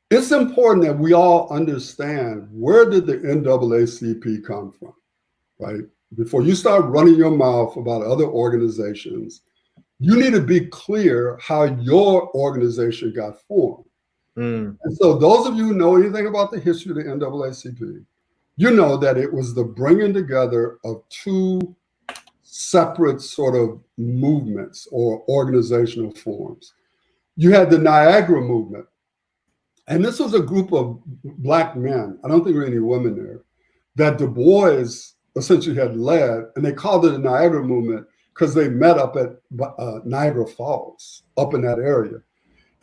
It's important that we all understand, where did the NAACP come from, right? Before you start running your mouth about other organizations, you need to be clear how your organization got formed. Mm. And so those of you who know anything about the history of the NAACP, you know that it was the bringing together of two separate sort of movements or organizational forms. You had the Niagara movement, and this was a group of Black men, I don't think there were any women there, that Du Bois essentially had led, and they called it the Niagara movement because they met up at Niagara Falls, up in that area.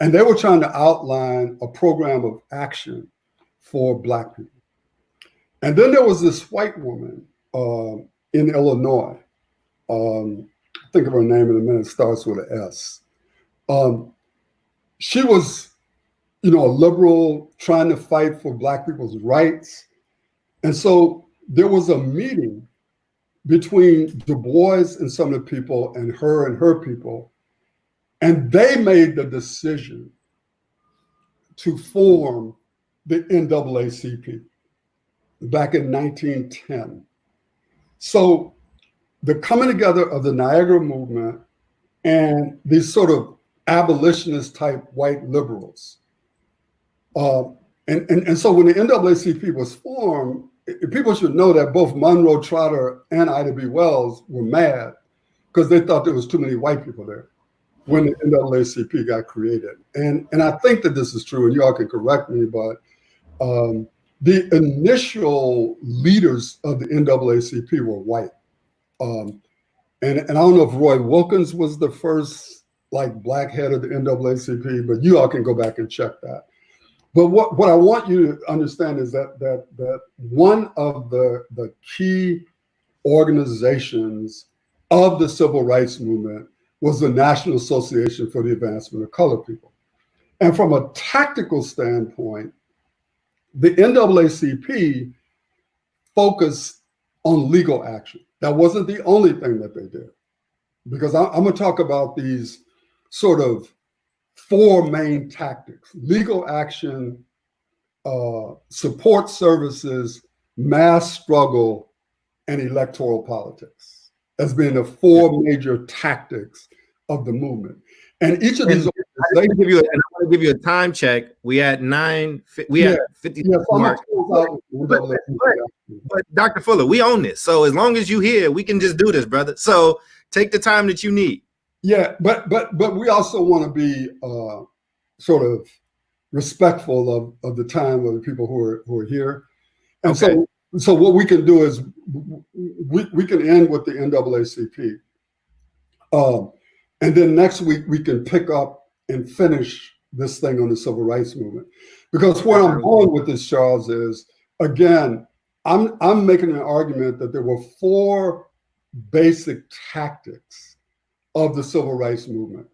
And they were trying to outline a program of action for Black people. And then there was this white woman in Illinois. Think of her name in a minute, starts with an S. She was, a liberal trying to fight for Black people's rights. And so there was a meeting between Du Bois and some of the people and her people. And they made the decision to form the NAACP back in 1910. So the coming together of the Niagara movement and these sort of abolitionist type white liberals. And so when the NAACP was formed, people should know that both Monroe Trotter and Ida B. Wells were mad because they thought there was too many white people there when the NAACP got created. And I think that this is true, and you all can correct me, but the initial leaders of the NAACP were white. And I don't know if Roy Wilkins was the first Black head of the NAACP, but you all can go back and check that. But what I want you to understand is that one of the key organizations of the civil rights movement was the National Association for the Advancement of Colored People. And from a tactical standpoint, the NAACP focused on legal action. That wasn't the only thing that they did, because I'm going to talk about these sort of four main tactics: legal action, support services, mass struggle, and electoral politics as being the four major tactics of the movement. And each of these I want to give you a time check. We at 50 mark. But Dr. Fuller, we own this. So as long as you here, we can just do this, brother. So take the time that you need. Yeah, but we also want to be sort of respectful of the time of the people who are here. And okay. So what we can do is we can end with the NAACP. And then next week we can pick up and finish this thing on the civil rights movement. Because where I'm going with this, Charles, is, again, I'm making an argument that there were four basic tactics of the civil rights movement: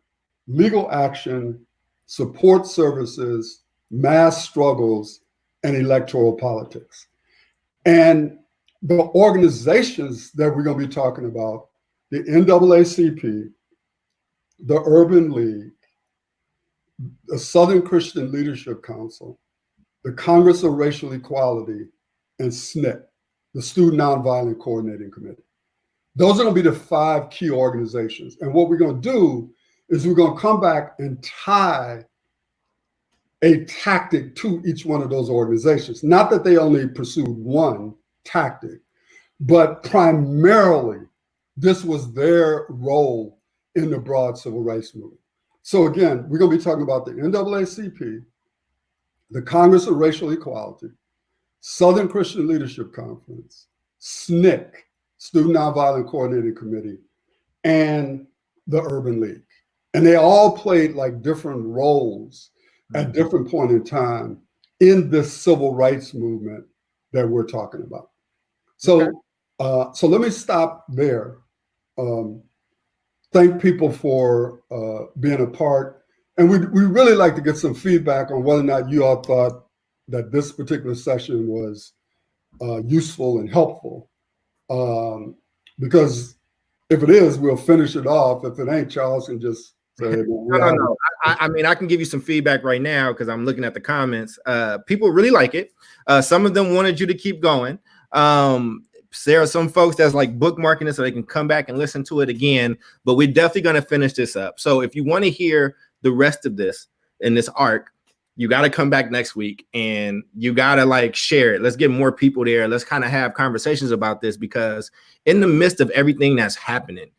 legal action, support services, mass struggles, and electoral politics. And the organizations that we're going to be talking about, the NAACP, the Urban League, the Southern Christian Leadership Council, the Congress of Racial Equality, and SNCC, the Student Nonviolent Coordinating Committee. Those are going to be the five key organizations. And what we're going to do is we're going to come back and tie a tactic to each one of those organizations. Not that they only pursued one tactic, but primarily this was their role in the broad civil rights movement. So again, we're going to be talking about the NAACP, the Congress of Racial Equality, Southern Christian Leadership Conference, SNCC, Student Nonviolent Coordinating Committee, and the Urban League. And they all played different roles at different point in time in this civil rights movement that we're talking about. So, so let me stop there. Thank people for being a part. And we really like to get some feedback on whether or not you all thought that this particular session was useful and helpful. Because if it is, we'll finish it off. If it ain't, Charles can just say, no. I mean, I can give you some feedback right now because I'm looking at the comments. People really like it. Some of them wanted you to keep going. there are some folks that's like bookmarking it so they can come back and listen to it again, but we're definitely going to finish this up. So if you want to hear the rest of this in this arc, you got to come back next week and you got to like share it. Let's get more people there. Let's kind of have conversations about this, because in the midst of everything that's happening,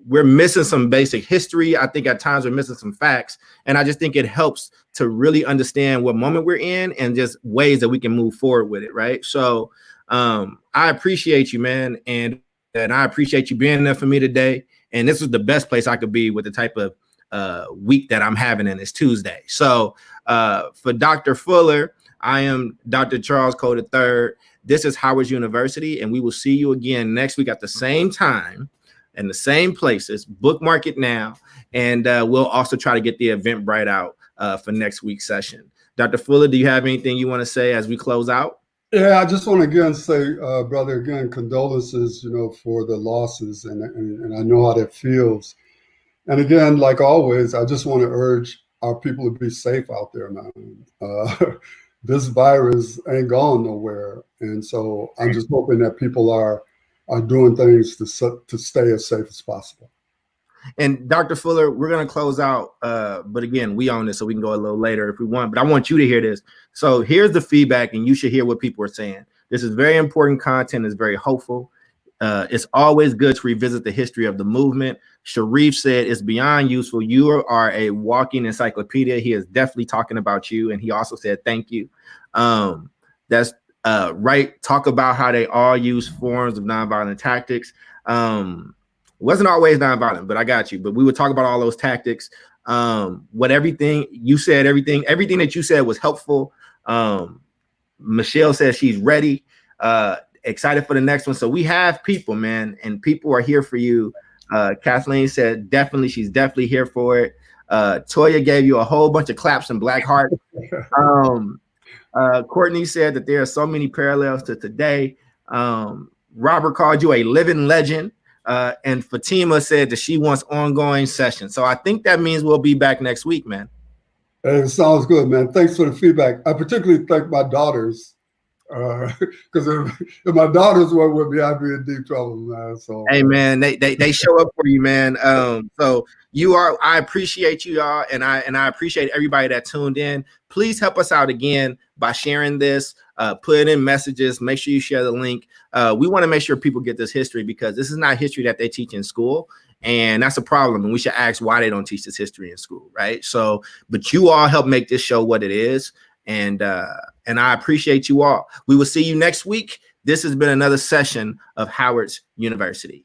we're missing some basic history. I think at times we're missing some facts. And I just think it helps to really understand what moment we're in and just ways that we can move forward with it. Right. So I appreciate you, man. And I appreciate you being there for me today. And this is the best place I could be with the type of week that I'm having, and it's Tuesday. So for Dr. Fuller, I am Dr. Charles Cole III. This is Howard University, and we will see you again next week at the same time and the same places. Bookmark it now, and we'll also try to get the Eventbrite out for next week's session. Dr. Fuller, do you have anything you want to say as we close out? Yeah, I just want to again say, brother, again, condolences, for the losses, and I know how that feels. And again, like always, I just want to urge our people to be safe out there, man. This virus ain't gone nowhere, and so I'm just hoping that people are doing things to stay as safe as possible. And Dr. Fuller, we're going to close out, but again, we own this, so we can go a little later if we want, but I want you to hear this. So here's the feedback, and you should hear what people are saying. This is very important content. It's very hopeful. It's always good to revisit the history of the movement. Sharif said it's beyond useful. You are a walking encyclopedia. He is definitely talking about you. And he also said, thank you. That's right. Talk about how they all use forms of nonviolent tactics. Wasn't always nonviolent, but I got you. But we would talk about all those tactics. Everything that you said was helpful. Michelle says she's ready. Excited for the next one. So we have people, man, and people are here for you. Kathleen said she's definitely here for it. Toya gave you a whole bunch of claps and black heart. Courtney said that there are so many parallels to today. Robert called you a living legend. And Fatima said that she wants ongoing sessions. So I think that means we'll be back next week, man. It sounds good, man. Thanks for the feedback. I particularly thank my daughters, because if my daughters were with me, I'd be in deep trouble, man. So hey, man, they show up for you, man. So I appreciate you all, and I appreciate everybody that tuned in. Please help us out again by sharing this, put it in messages, make sure you share the link. We want to make sure people get this history, because this is not history that they teach in school, and that's a problem. And we should ask why they don't teach this history in school, right? So, but you all help make this show what it is. And I appreciate you all. We will see you next week. This has been another session of Howard's University.